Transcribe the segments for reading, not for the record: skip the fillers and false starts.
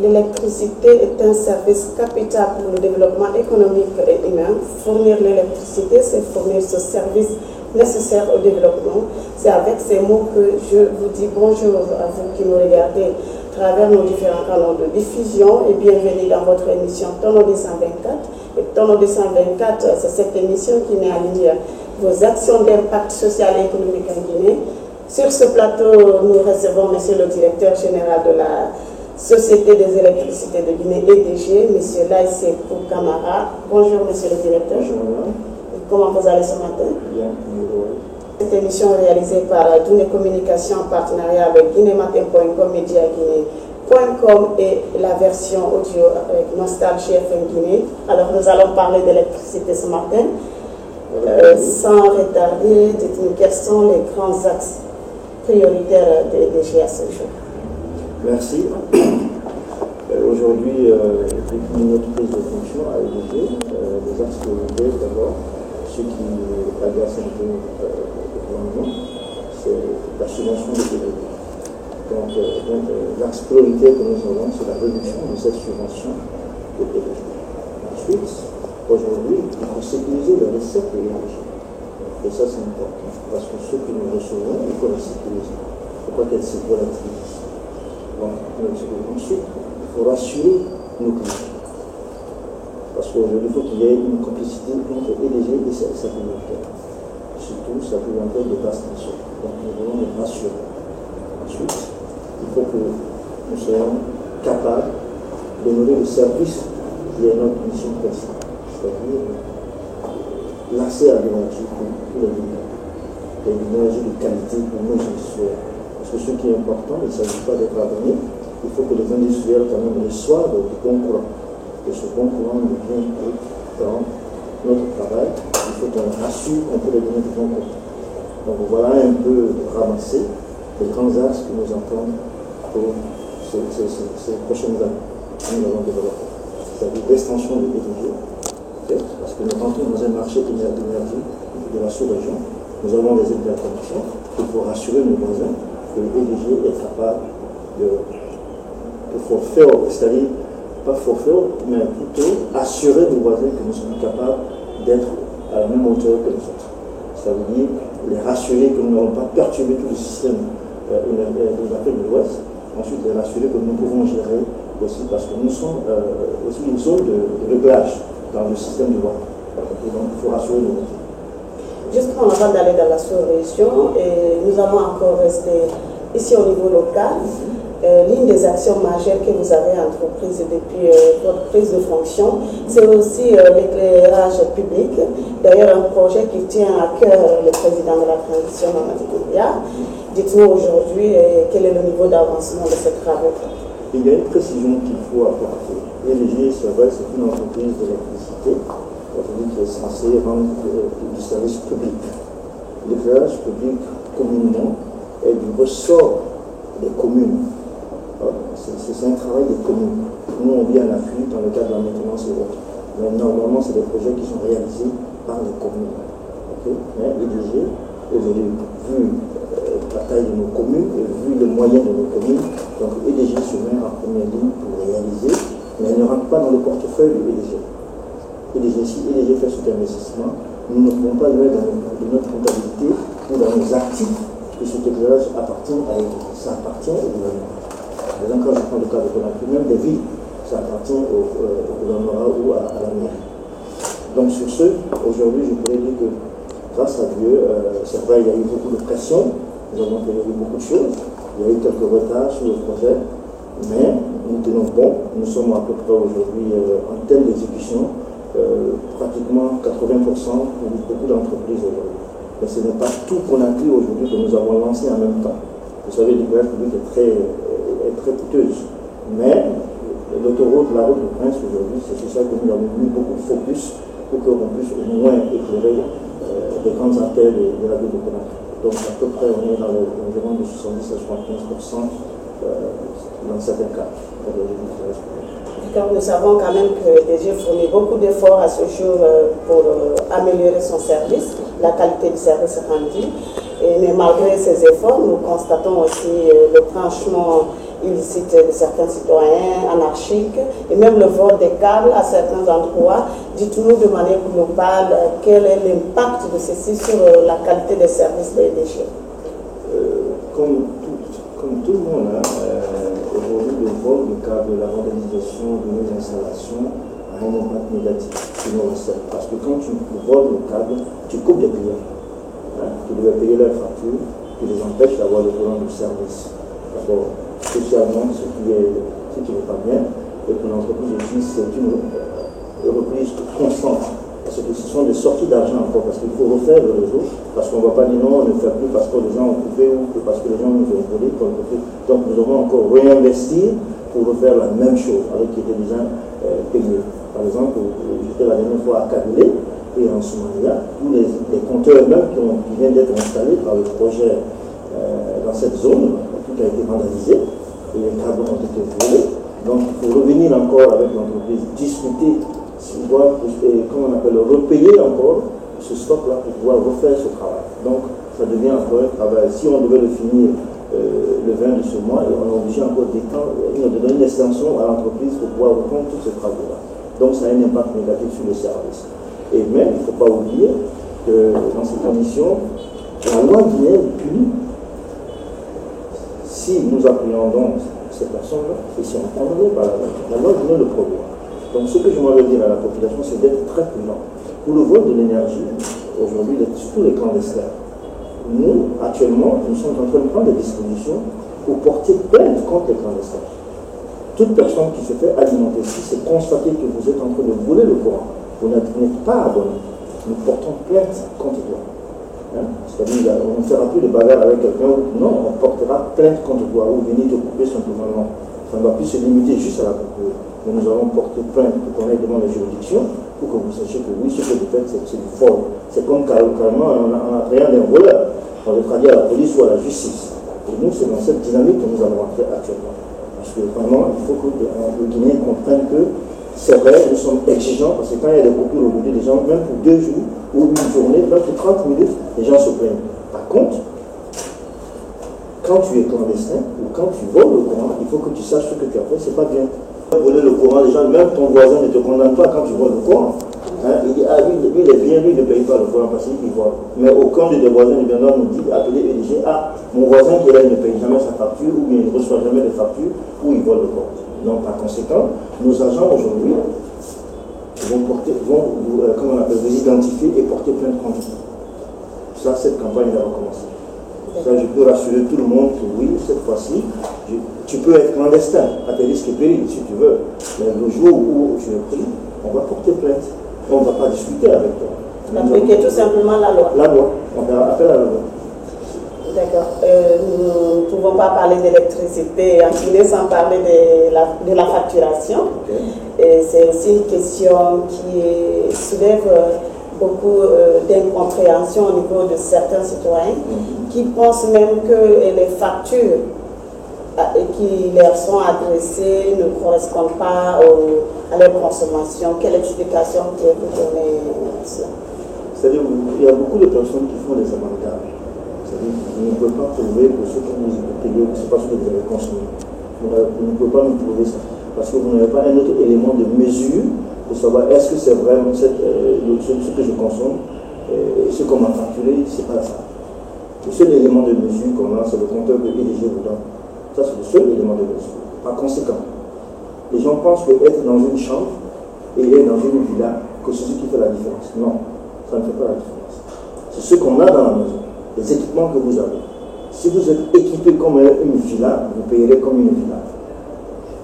l'électricité est un service capital pour le développement économique et humain. Fournir l'électricité, c'est fournir ce service nécessaire au développement. C'est avec ces mots que je vous dis bonjour à vous qui nous regardez à travers nos différents canaux de diffusion et bienvenue dans votre émission Tono 224. Et Tono 224, c'est cette émission qui met en lumière vos actions d'impact social et économique en Guinée. Sur ce plateau, nous recevons Monsieur le directeur général de la Société des électricités de Guinée, EDG, M. Laïsé Camara. Bonjour, Monsieur le directeur. Bonjour. Comment vous allez ce matin? Bien, Cette émission est réalisée par Dune Communication en partenariat avec guinématin.com, Média Guinée.com et la version audio avec Nostalgie FM Guinée. Alors, nous allons parler d'électricité ce matin. Sans retarder, dites-nous quels sont les grands axes prioritaires de l'EDG à ce jour. Merci. Aujourd'hui, depuis notre prise de fonction à EDG, les axes prioritaires d'abord, ce qui agace un peu le gouvernement, c'est la subvention de l'énergie. Donc l'axe prioritaire que nous avons, c'est la réduction de cette subvention de l'énergie. Ensuite, aujourd'hui, il faut sécuriser les recettes de l'énergie. Et ça, c'est important, parce que ce que nous recevons, il faut les sécuriser. Il ne faut pas qu'elles se volatilisent. Donc, ensuite, il faut rassurer nos clients. Parce qu'aujourd'hui, il faut qu'il y ait une complicité entre EDG et sa clientèle. Surtout sa clientèle de basse tension. Donc, nous devons les rassurer. Ensuite, il faut que nous soyons capables d'honorer le service qui est notre mission principale. C'est-à-dire l'accès à l'énergie pour tous les Guinéens. Et l'énergie de qualité pour nos industriels. Parce que ce qui est important, il ne s'agit pas d'être abonné, il faut que les industriels quand même reçoivent du bon courant. Et ce bon courant nous vient dans notre travail. Il faut qu'on rassure qu'on peut les donner du bon courant. Donc voilà un peu ramasser les grands axes que nous entendons pour ces prochaines années que nous allons développer. C'est-à-dire l'extension de l'EDG, parce que nous rentrons dans un marché d'énergie de la sous-région. Nous avons des interconnexions. Il faut rassurer nos voisins que l'EDG est capable de forfait, c'est-à-dire pas forfait, mais plutôt assurer nos voisins que nous sommes capables d'être à la même hauteur que les autres. Ça veut dire les rassurer que nous n'allons pas perturber tout le système de l'Afrique de l'Ouest. Ensuite, les rassurer que nous pouvons gérer aussi parce que nous sommes aussi une zone de réglage dans le système de loi. Et donc, il faut rassurer nos voisins. Justement, avant d'aller dans la sous-région, nous allons encore rester ici au niveau local. L'une des actions majeures que vous avez entreprises depuis votre prise de fonction, c'est aussi l'éclairage public. D'ailleurs, un projet qui tient à cœur le président de la transition, Mamadi Doumbouya. Dites-nous aujourd'hui quel est le niveau d'avancement de ces travaux. Il y a une précision qu'il faut apporter. EDG, c'est vrai, c'est une entreprise d'électricité qui est censée rendre du service public. L'éclairage public communément est du ressort des communes. C'est un travail des communes. Nous, on vient en appui dans le cadre de la maintenance et autres. Mais normalement, c'est des projets qui sont réalisés par les communes. Okay? Mais EDG, aujourd'hui, vu la taille de nos communes et vu les moyens de nos communes, donc EDG se met en première ligne pour réaliser, mais elle ne rentre pas dans le portefeuille de EDG. Si EDG fait cet investissement, nous ne pouvons pas le mettre dans notre comptabilité ou dans nos actifs que cet éclairage appartient à EDG. Ça appartient au gouvernement. Par exemple, quand je prends le cas de Conakry, même des villes, ça appartient au gouvernement ou à la mairie. Donc sur ce, aujourd'hui, je pourrais dire que grâce à Dieu, c'est vrai, il y a eu beaucoup de pression, nous avons fait beaucoup de choses, il y a eu quelques retards sur le projet, mais nous tenons bon, nous sommes à peu près aujourd'hui en termes d'exécution, pratiquement 80% pour beaucoup d'entreprises aujourd'hui. Mais ce n'est pas tout Conakry aujourd'hui que nous avons lancé en même temps. Vous savez, l'éclairage public est très coûteuse. Mais l'autoroute, la route de Prince aujourd'hui, c'est sur ça que nous avons mis beaucoup de focus pour qu'on puisse au moins éclairer les grandes artères de la ville de Conakry. Donc à peu près on est dans l'environ de 70 à 75% dans certains cas. Donc nous savons quand même que EDG fournit beaucoup d'efforts à ce jour pour améliorer son service, la qualité du service rendu. Mais malgré ces efforts, nous constatons aussi le tranchement illicite de certains citoyens, anarchiques, et même le vol des câbles à certains endroits. Dites-nous de manière globale quel est l'impact de ceci sur la qualité des services des déchets. Comme tout le monde, aujourd'hui le vol de câbles, la modernisation de nos installations a un impact négatif sur nos recettes. Parce que quand tu voles le câble, tu coupes des clients qui devaient payer leurs factures, qui les empêchent d'avoir le courant du service. D'abord, socialement, ce qui n'est pas bien, et pour l'entreprise aussi, c'est une reprise constante. Parce que ce sont des sorties d'argent encore, parce qu'il faut refaire le réseau, parce qu'on ne va pas dire non, on ne fait plus parce que les gens ont coupé ou parce que les gens nous ont volé. Donc nous devons encore réinvestir pour refaire la même chose avec qui était déjà payé. Par exemple, j'étais la dernière fois à Kabylie et en Somalia, tous les compteurs même qui viennent d'être installés par le projet dans cette zone, tout a été vandalisé et les câbles ont été volés. Donc il faut revenir encore avec l'entreprise, discuter. Comment on appelle, repayer encore ce stock-là pour pouvoir refaire ce travail. Donc, ça devient encore un travail. Si on devait le finir le 20 de ce mois, on est obligé encore de donner une extension à l'entreprise pour pouvoir reprendre tous ces travaux-là. Donc, ça a un impact négatif sur le service. Et même, il ne faut pas oublier que dans ces conditions, la loi guinéenne punit. Si nous appréhendons ces personnes-là, et si on prend la loi guinéenne le prévoit. Donc ce que je m'en veux dire à la population, c'est d'être très prudent. Pour le vol de l'énergie, aujourd'hui, surtout les clandestins, nous, actuellement, nous sommes en train de prendre des dispositions pour porter plainte contre les clandestins. Toute personne qui se fait alimenter, si c'est constaté que vous êtes en train de voler le courant, vous n'êtes pas abonné, nous portons plainte contre toi. C'est-à-dire, on ne fera plus de bagarre avec quelqu'un, non, on portera plainte contre toi, ou venir te couper simplement, non. Ça ne va plus se limiter juste à la coupure. Mais nous allons porter plainte pour qu'on aille devant les juridictions pour que vous sachiez que oui, ce que vous faites, c'est du vol. C'est comme carrément en attrayant des voleurs. On le traduit à la police ou à la justice. Et nous, c'est dans cette dynamique que nous allons entrer actuellement. Parce que vraiment, il faut que le Guinéen comprenne que c'est vrai, nous sommes exigeants, parce que quand il y a des coupures aujourd'hui, les gens, même pour 2 jours ou une journée, même pour 30 minutes, les gens se plaignent. Par contre, quand tu es clandestin ou quand tu voles le courant, il faut que tu saches ce que tu as fait, c'est pas bien. Voler le courant, les gens, même ton voisin ne te condamne pas quand tu voles le courant. Il dit, ah lui, il est bien, lui il ne paye pas le courant parce qu'il vole. Mais aucun de tes voisins ne viendra nous dire, appeler EDG, ah, mon voisin qui est là, il ne paye jamais sa facture, ou bien il ne reçoit jamais de facture, ou il vole le courant. Donc par conséquent, nos agents aujourd'hui vous identifier et porter plainte contre vous. Ça, cette campagne va recommencer. Ça, je peux rassurer tout le monde que oui, cette fois-ci, tu peux être clandestin à tes risques et périls si tu veux. Mais le jour où tu es pris, on va porter plainte. On ne va pas discuter avec toi. Appliquer tout simplement la loi. La loi. On fera appel à la loi. D'accord. Nous ne pouvons pas parler d'électricité en Guinée sans parler de la facturation. Okay. C'est aussi une question qui soulève beaucoup d'incompréhension au niveau de certains citoyens qui pensent même que les factures qui leur sont adressées ne correspondent pas à leur consommation. Quelle explication pouvez-vous donner à cela? C'est-à-dire qu'il y a beaucoup de personnes qui font des amalgames. C'est-à-dire qu'ils ne peuvent pas prouver que ce que vous payez, c'est pas ce que vous avez consommé. Vous ne pouvez pas nous prouver ça. Parce que vous n'avez pas un autre élément de mesure pour savoir est-ce que c'est vraiment ce que je consomme, ce qu'on m'a facturé, c'est pas ça. Le seul élément de mesure qu'on a, c'est le compteur que EDG vous donne. Ça, c'est le seul élément de mesure. Par conséquent, les gens pensent qu'être dans une chambre et être dans une villa, que c'est ce qui fait la différence. Non, ça ne fait pas la différence. C'est ce qu'on a dans la maison, les équipements que vous avez. Si vous êtes équipé comme une villa, vous payerez comme une villa.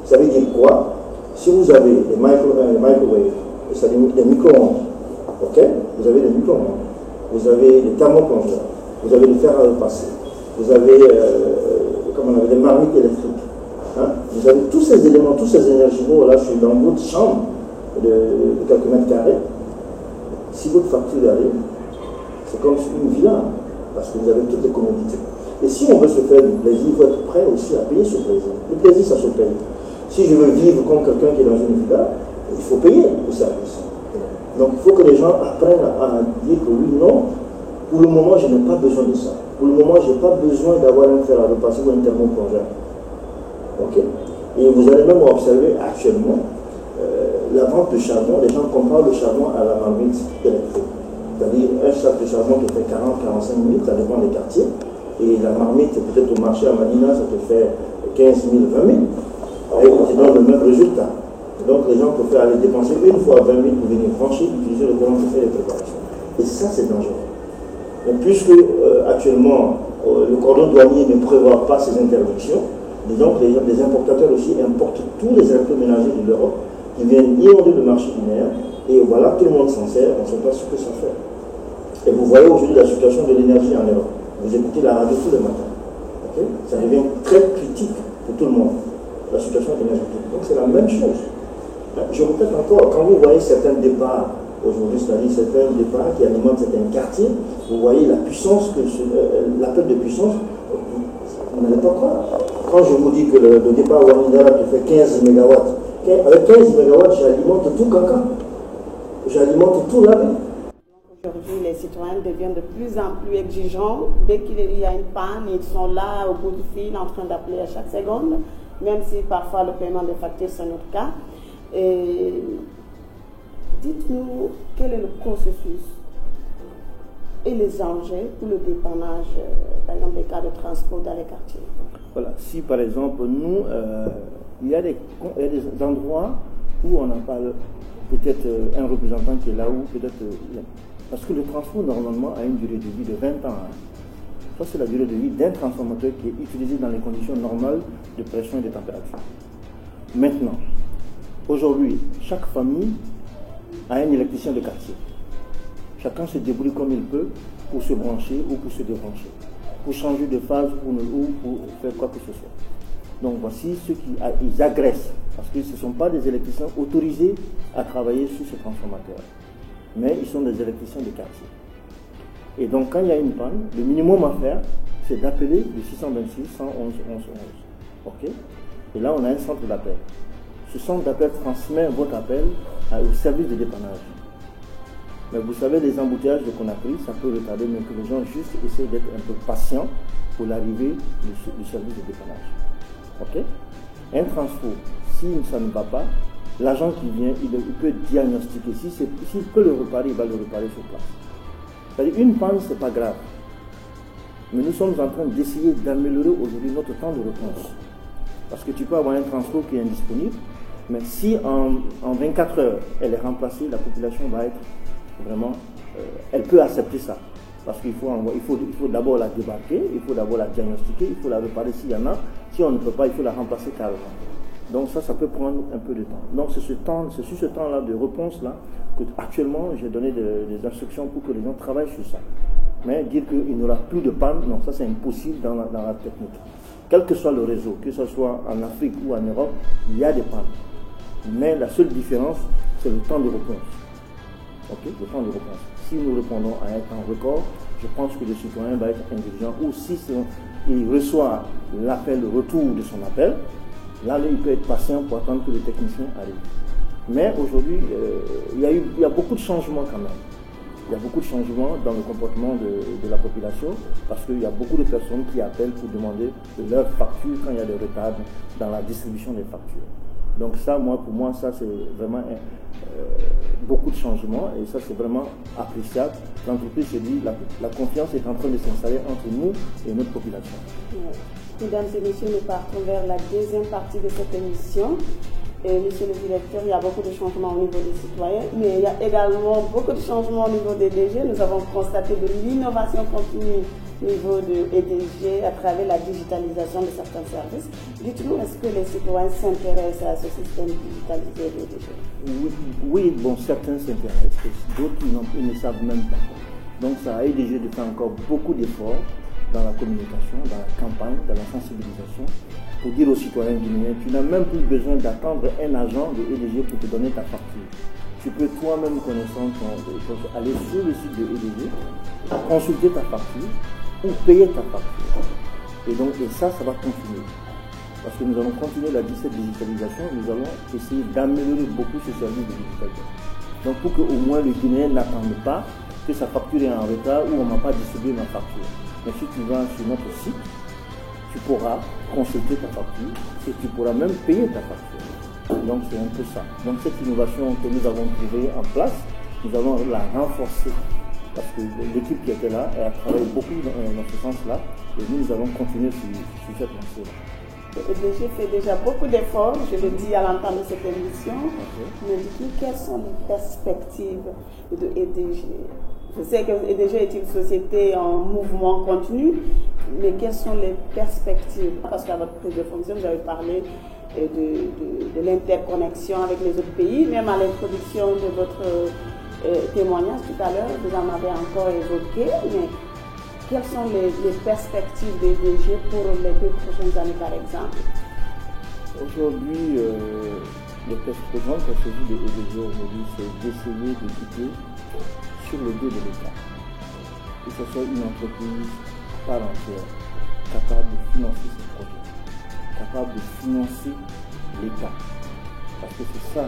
Ça veut dire quoi? Si vous avez des microwaves, c'est-à-dire des micro-ondes, ok? Vous avez des micro-ondes, vous avez des thermoplongeurs, vous avez des fer à repasser, vous avez des marmites électriques. Vous avez tous ces éléments, tous ces énergies là dans votre chambre de quelques mètres carrés. Si votre facture arrive, c'est comme une villa, parce que vous avez toutes les commodités. Et si on veut se faire du plaisir, il faut être prêt aussi à payer ce plaisir. Le plaisir, ça se paye. Si je veux vivre comme quelqu'un qui est dans une villa, il faut payer le service. Donc il faut que les gens apprennent à dire que oui, non, pour le moment, je n'ai pas besoin de ça. Pour le moment, je n'ai pas besoin d'avoir un fer à repasser ou un thermoplongeur. Okay? Et vous allez même observer actuellement la vente de charbon, les gens comparent le charbon à la marmite électrique. C'est-à-dire un sac de charbon qui fait 40-45 minutes, ça dépend des quartiers. Et la marmite, peut-être au marché à Manina, ça te fait 15 000, 20 000. Et tu donnes le même résultat. Donc les gens préfèrent aller dépenser une fois 20 000 pour venir franchir, utiliser le courant pour faire les préparations. Et ça, c'est dangereux. Mais puisque actuellement, le cordon douanier ne prévoit pas ces interdictions, disons que les importateurs aussi importent tous les électroménagers de l'Europe qui viennent inonder le marché linéaire, et voilà, tout le monde s'en sert, on ne sait pas ce que ça fait. Et vous voyez aujourd'hui la situation de l'énergie en Europe. Vous écoutez la radio tous les matins. Okay? Ça devient très critique pour tout le monde, la situation énergétique. Donc c'est la même chose. Je répète encore, quand vous voyez certains départs aujourd'hui, c'est-à-dire certains départs qui alimentent certains quartiers, vous voyez la puissance, l'appel de puissance, vous n'allez pas croire. Quand je vous dis que le départ Wanidara qui fait 15 MW, avec 15 MW, j'alimente tout Kaka. J'alimente tout la ville. Aujourd'hui, les citoyens deviennent de plus en plus exigeants. Dès qu'il y a une panne, ils sont là au bout du fil en train d'appeler à chaque seconde, même si parfois le paiement des factures c'est notre cas. Et dites-nous quel est le processus et les enjeux pour le dépannage, par exemple des cas de transport dans les quartiers. Voilà, si par exemple nous, il y a des endroits où on n'a pas peut-être un représentant qui est là où peut-être... parce que le transport normalement a une durée de vie de 20 ans. Hein. Ça c'est la durée de vie d'un transformateur qui est utilisé dans les conditions normales de pression et de température. Maintenant, aujourd'hui, chaque famille a un électricien de quartier. Chacun se débrouille comme il peut pour se brancher ou pour se débrancher, pour changer de phase ou pour faire quoi que ce soit. Donc voici ceux qui ils agressent, parce que ce ne sont pas des électriciens autorisés à travailler sur ce transformateur, mais ils sont des électriciens de quartier. Et donc quand il y a une panne, le minimum à faire, c'est d'appeler le 626 111 11 11. Ok? Et là on a un centre d'appel. Ce centre d'appel transmet votre appel au service de dépannage. Mais vous savez, les embouteillages qu'on a pris, ça peut retarder, mais que les gens juste essaient d'être un peu patients pour l'arrivée du service de dépannage. Ok? Un transport, si ça ne va pas, l'agent qui vient, il peut diagnostiquer. S'il peut le réparer, il va le réparer sur place. C'est-à-dire, une panne, ce n'est pas grave. Mais nous sommes en train d'essayer d'améliorer aujourd'hui notre temps de réponse. Parce que tu peux avoir un transport qui est indisponible, mais si en 24 heures, elle est remplacée, la population va être vraiment... elle peut accepter ça. Parce qu'il faut d'abord la débarquer, il faut d'abord la diagnostiquer, il faut la réparer s'il y en a. Si on ne peut pas, il faut la remplacer carrément. Donc ça peut prendre un peu de temps. Donc c'est sur ce temps-là de réponse-là que actuellement j'ai donné des instructions pour que les gens travaillent sur ça. Mais dire qu'il n'y aura plus de panne, non, ça c'est impossible dans la technique. Quel que soit le réseau, que ce soit en Afrique ou en Europe, il y a des pannes. Mais la seule différence, c'est le temps de réponse. Okay? Le temps de réponse. Si nous répondons à un temps record, je pense que le citoyen va être intelligent. Ou si il reçoit l'appel, le retour de son appel, là, il peut être patient pour attendre que le technicien arrive. Mais aujourd'hui, il y a beaucoup de changements quand même. Il y a beaucoup de changements dans le comportement de la population parce qu'il y a beaucoup de personnes qui appellent pour demander leur facture quand il y a des retards dans la distribution des factures. Donc ça, pour moi, ça c'est vraiment beaucoup de changements et ça c'est vraiment appréciable. L'entreprise se dit la confiance est en train de s'installer entre nous et notre population. Mesdames et messieurs, nous partons vers la deuxième partie de cette émission. Et monsieur le directeur, il y a beaucoup de changements au niveau des citoyens, mais il y a également beaucoup de changements au niveau des DG. Nous avons constaté de l'innovation continue au niveau de EDG à travers la digitalisation de certains services. Dites-nous, est-ce que les citoyens s'intéressent à ce système digitalisé de EDG? Oui, bon, certains s'intéressent, d'autres ils ne savent même pas. Donc ça a EDG de faire encore beaucoup d'efforts dans la communication, dans la campagne, dans la sensibilisation, pour dire aux citoyens guinéens, tu n'as même plus besoin d'attendre un agent de EDG pour te donner ta facture. Tu peux toi-même, connaissant aller sur le site de EDG, consulter ta facture ou payer ta facture. Et donc, ça va continuer. Parce que nous allons continuer cette digitalisation, nous allons essayer d'améliorer beaucoup ce service de digitalisation. Donc, pour qu'au moins le Guinéen n'attende pas que sa facture est en retard ou on ne m'a pas distribué ma facture. Mais si tu vas sur notre site, tu pourras consulter ta facture et tu pourras même payer ta facture. Donc c'est un peu ça. Donc cette innovation que nous avons trouvée en place, nous allons la renforcer parce que l'équipe qui était là, elle a travaillé beaucoup dans ce sens-là et nous allons continuer sur cette lancée-là. EDG fait déjà beaucoup d'efforts, je le dis à l'entente de cette émission, mais dites-nous quelles sont les perspectives de EDG. Je sais que EDG est une société en mouvement continu, mais quelles sont les perspectives? Parce qu'à votre prise de fonction, vous avez parlé de l'interconnexion avec les autres pays, même à l'introduction de votre témoignage tout à l'heure, vous en avez encore évoqué, mais quelles sont les perspectives d'EDG pour les 2 prochaines années par exemple? Aujourd'hui, le grand perspective de EDG aujourd'hui, c'est d'essayer de quitter sur le dos de l'État. Que ce soit une entreprise par entière, capable de financer ce projet, capable de financer l'État. Parce que c'est ça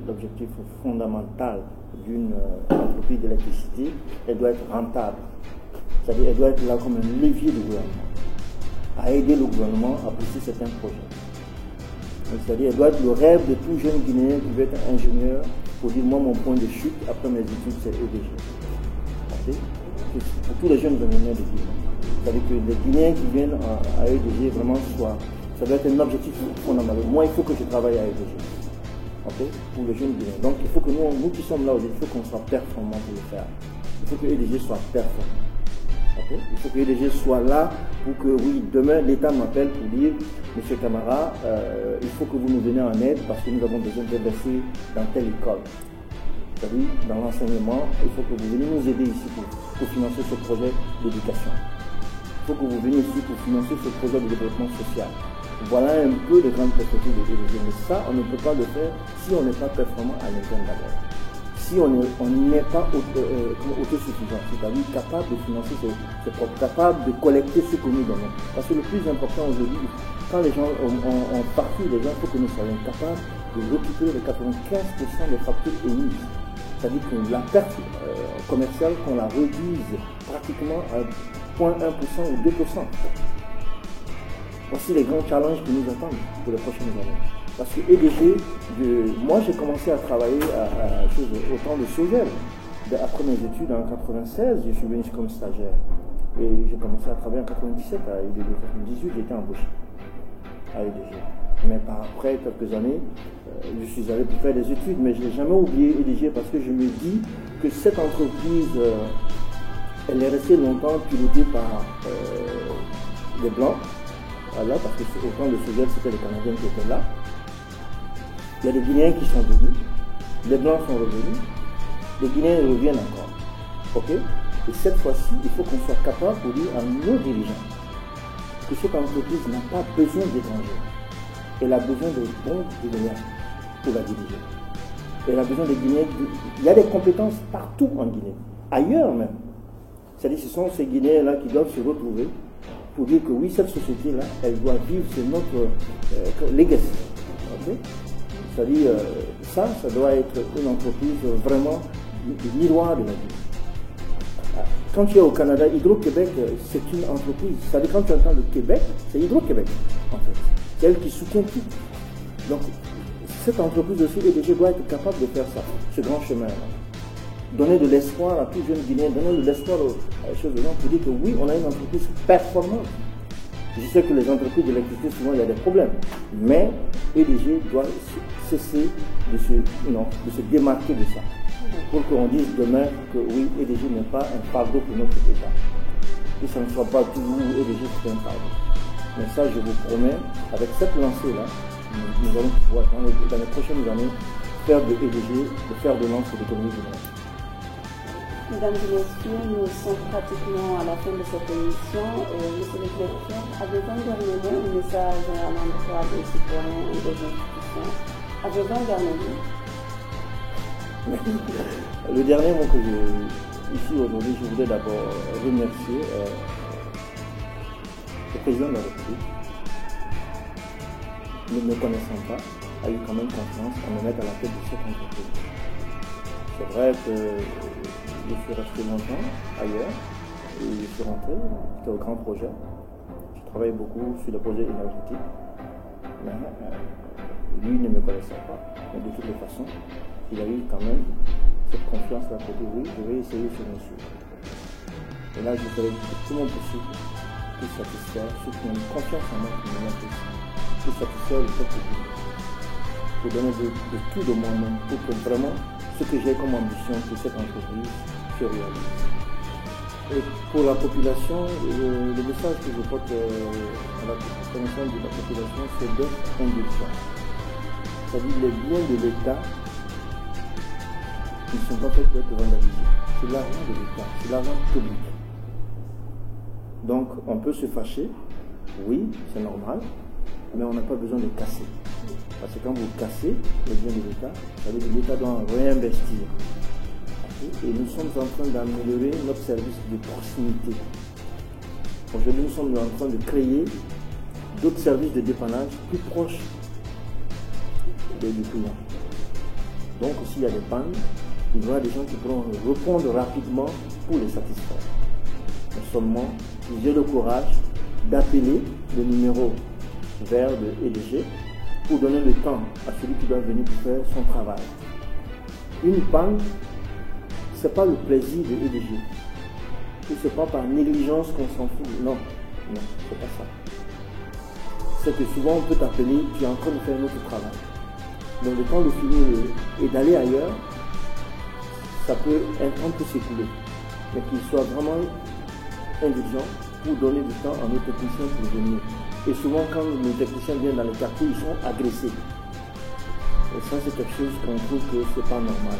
l'objectif fondamental d'une entreprise d'électricité, elle doit être rentable. C'est-à-dire qu'elle doit être là comme un levier du gouvernement, à aider le gouvernement à pousser certains projets. C'est-à-dire qu'elle doit être le rêve de tout jeune Guinéen qui veut être ingénieur pour dire moi mon point de chute après mes études c'est EDG. Okay? Pour tous les jeunes ingénieurs de Guinée. C'est-à-dire que les Guinéens qui viennent à EDG vraiment ça doit être un objectif fondamental. Moi il faut que je travaille à EDG. Okay? Pour les jeunes Guinéens. Donc il faut que nous qui sommes là aujourd'hui, il faut qu'on soit performants pour le faire. Il faut que EDG soit performant. Okay? Il faut que EDG soit là pour que, oui, demain, l'État m'appelle pour dire, Monsieur Camara, il faut que vous nous veniez en aide parce que nous avons besoin d'investir dans telle école. C'est-à-dire, dans l'enseignement, il faut que vous veniez nous aider ici pour financer ce projet d'éducation. Il faut que vous veniez ici pour financer ce projet de développement social. Voilà un peu les grandes perspectives de EDG. Mais ça, on ne peut pas le faire si on n'est pas performant à l'interne d'abord. Si on n'est pas autosuffisant, c'est-à-dire capable de financer ses propres, capable de collecter ce que nous donnons. Parce que le plus important aujourd'hui, quand les gens ont parti, les gens, il faut que nous soyons capables de récupérer les 95% des factures émises. C'est-à-dire que la perte commerciale, qu'on la réduise pratiquement à 0,1% ou 2%. Voici les grands challenges qui nous attendent pour les prochaines années. Parce que EDG, moi j'ai commencé à travailler au temps de Sogel. Après mes études en 96, je suis venu comme stagiaire. Et j'ai commencé à travailler en 97 à EDG. En 2018, j'étais embauché à EDG. Mais après quelques années, je suis allé pour faire des études, mais je n'ai jamais oublié EDG parce que je me dis que cette entreprise, elle est restée longtemps pilotée par les Blancs. Voilà, parce que au temps de Sogel, c'était les Canadiens qui étaient là. Il y a des Guinéens qui sont venus, les Blancs sont revenus, les Guinéens reviennent encore. Ok? Et cette fois-ci, il faut qu'on soit capable de dire à nos dirigeants que cette entreprise n'a pas besoin d'étrangers. Elle a besoin de bons Guinéens pour la diriger. Elle a besoin des Guinéens. Il y a des compétences partout en Guinée, ailleurs même. C'est-à-dire que ce sont ces Guinéens-là qui doivent se retrouver pour dire que oui, cette société-là, elle doit vivre, c'est notre legacy. Okay? C'est-à-dire, ça doit être une entreprise vraiment miroir de la vie. Quand tu es au Canada, Hydro-Québec, c'est une entreprise. C'est-à-dire, quand tu entends le Québec, c'est Hydro-Québec, en fait. C'est elle qui soutient tout. Donc, cette entreprise aussi, EDG doit être capable de faire ça, ce grand chemin-là. Donner de l'espoir à tous les jeunes Guinéens, donner de l'espoir aux gens pour dire que oui, on a une entreprise performante. Je sais que les entreprises d'électricité, souvent, il y a des problèmes. Mais EDG doit cesser de se démarquer de ça. Pour qu'on dise demain que oui, EDG n'est pas un fardeau pour notre État. Que ça ne soit pas toujours EDG c'est un fardeau. Mais ça, je vous promets, avec cette lancée-là, nous allons pouvoir, dans les prochaines années, faire de EDG, de faire de lance de l'économie du monde. Mesdames et messieurs, nous sommes pratiquement à la fin de cette émission. Monsieur le directeur, avez-vous un dernier mot, un message à l'endroit des citoyens et des institutions? Avez-vous un dernier mot? Le dernier mot que ici aujourd'hui, je voudrais d'abord remercier le président de la République. Ne me connaissant pas, a eu quand même confiance à me mettre à la tête de cette entreprise. C'est vrai que je suis resté longtemps ailleurs et je suis rentré, c'était au grand projet. Je travaille beaucoup sur les projets énergétiques. Mais lui ne me connaissait pas. Mais de toutes les façons, il a eu quand même cette confiance-là pour dire oui, je vais essayer ce monsieur. Et là, je ferai tout mon possible pour satisfaire ceux qui ont confiance en moi, qui m'ont apprécié, pour satisfaire le peuple du monde. Pour donner de tout de moi-même, pour que vraiment ce que j'ai comme ambition pour cette entreprise se réalise. Et pour la population, le message que je porte à la connaissance de la population, c'est d'être indulgent. C'est-à-dire les biens de l'État ne sont pas faits pour être vandalisés. C'est l'argent de l'État, c'est l'argent public. Donc on peut se fâcher, oui, c'est normal, mais on n'a pas besoin de casser. Parce que quand vous cassez les biens de l'État, ça veut dire que l'État doit réinvestir. Et nous sommes en train d'améliorer notre service de proximité. Aujourd'hui, nous sommes en train de créer d'autres services de dépannage plus proches du client. Donc, s'il y a des pannes, il y aura des gens qui pourront répondre rapidement pour les satisfaire. Mais seulement, j'ai le courage d'appeler le numéro vert de EDG pour donner le temps à celui qui doit venir pour faire son travail. Une panne, ce n'est pas le plaisir de EDG. Ce n'est pas par négligence qu'on s'en fout. Non, non, c'est pas ça. C'est que souvent on peut t'appeler, tu es en train de faire un autre travail. Donc le temps de finir et d'aller ailleurs, ça peut, un temps peut s'écouler. Mais qu'il soit vraiment indulgent pour donner du temps à nos techniciens pour venir. Et souvent quand nos techniciens viennent dans les quartiers, ils sont agressés. Et ça c'est quelque chose qu'on trouve que c'est pas normal.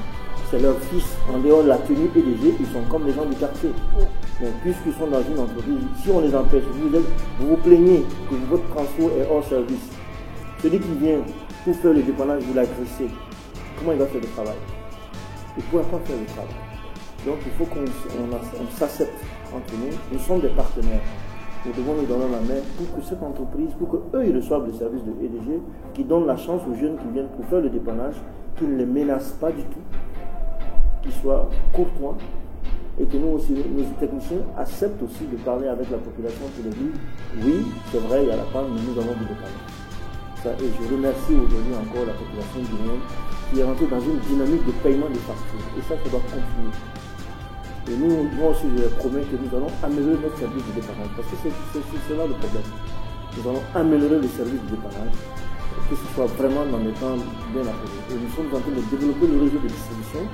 C'est leur fils, en dehors de la tenue EDG, ils sont comme les gens du quartier. Mais puisqu'ils sont dans une entreprise, si on les empêche, vous vous plaignez que votre transport est hors service. Celui qui vient pour faire le dépannage, vous l'agressez. Comment il va faire le travail? Il ne pourra pas faire le travail. Donc il faut qu'on s'accepte entre nous. Nous sommes des partenaires. Nous devons nous donner la main pour que cette entreprise, pour qu'eux ils reçoivent le service de EDG, qui donne la chance aux jeunes qui viennent pour faire le dépannage, qui ne les menacent pas du tout, qui soient courtois, et que nous aussi, nos techniciens acceptent aussi de parler avec la population pour leur dire oui, c'est vrai, il y a la panne, mais nous avons du dépannage. Et je remercie aujourd'hui encore la population guinéenne qui est rentrée dans une dynamique de paiement des factures. Et ça doit continuer. Et nous, moi aussi, je promets que nous allons améliorer notre service de dépannage. Parce que c'est là le problème. Nous allons améliorer le service de dépannage, que ce soit vraiment dans des temps bien appropriés. Et nous sommes en train de développer le réseau de distribution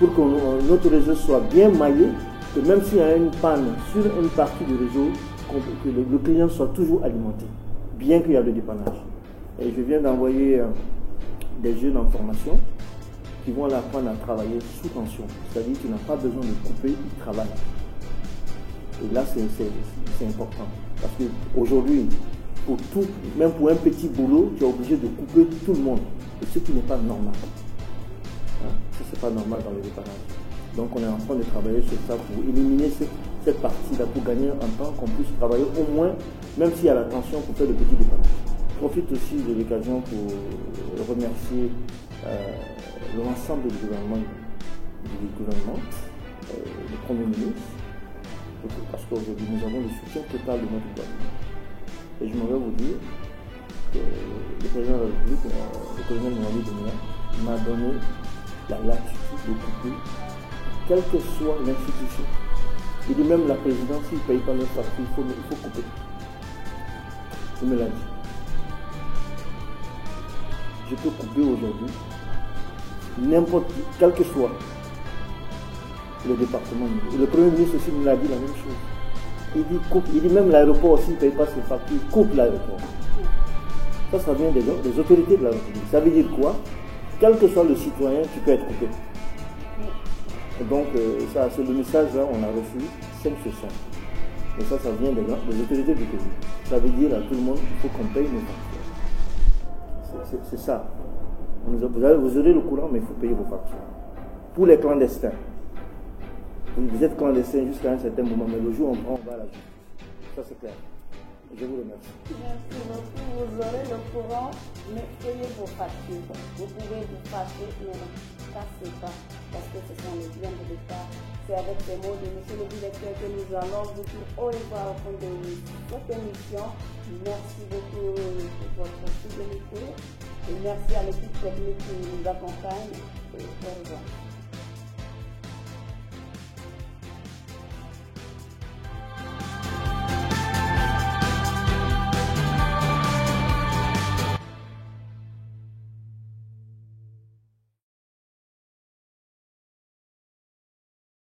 pour que notre réseau soit bien maillé, que même s'il y a une panne sur une partie du réseau, que le client soit toujours alimenté, bien qu'il y a le dépannage. Et je viens d'envoyer des jeunes en formation qui vont apprendre à travailler sous tension. C'est-à-dire qu'ils n'ont pas besoin de couper, ils travaillent. Et là, c'est important. Parce qu'aujourd'hui, pour tout, même pour un petit boulot, tu es obligé de couper tout le monde. Et ce qui n'est pas normal. Ça, c'est pas normal dans le dépannage. Donc, on est en train de travailler sur ça pour éliminer cette partie-là, pour gagner un temps qu'on puisse travailler au moins, même s'il y a la tension, pour faire le petit dépannage. Je profite aussi de l'occasion pour remercier l'ensemble du gouvernement, le Premier ministre, parce qu'aujourd'hui nous avons le soutien total de notre gouvernement. Et je m'en vais vous dire que le président de la République, le colonel Mohamed Doumbouya, m'a donné la latitude de couper, quelle que soit l'institution. Il dit même la présidence, s'il ne paye pas leur facture, il faut couper. Il me l'a dit. Je peux couper aujourd'hui n'importe quel que soit le département. Le Premier ministre aussi me l'a dit la même chose. Il dit coupe, il dit même l'aéroport aussi ne paye pas ses factures, coupe l'aéroport. Ça vient des autorités de la République. Ça veut dire quoi? Quel que soit le citoyen, tu peux être coupé. Et donc, ça, c'est le message là, on a reçu 5 sur 5. Et ça vient des autorités du pays. Ça veut dire à tout le monde qu'il faut qu'on paye nos factures. C'est ça. Vous aurez le courant, mais il faut payer vos factures. Pour les clandestins, vous êtes clandestin jusqu'à un certain moment, mais le jour où on va à la justice. Ça c'est clair. Je vous remercie. Merci beaucoup. Vous aurez le courant, mais payez vos factures. Vous pouvez vous fâcher, mais ne cassez pas, parce que ce sont les biens de l'État C'est avec ces mots de monsieur le directeur que nous allons vous dire au revoir au fond de cette émission. Merci beaucoup pour votre fidélité et merci à l'équipe technique qui nous accompagne. Au revoir.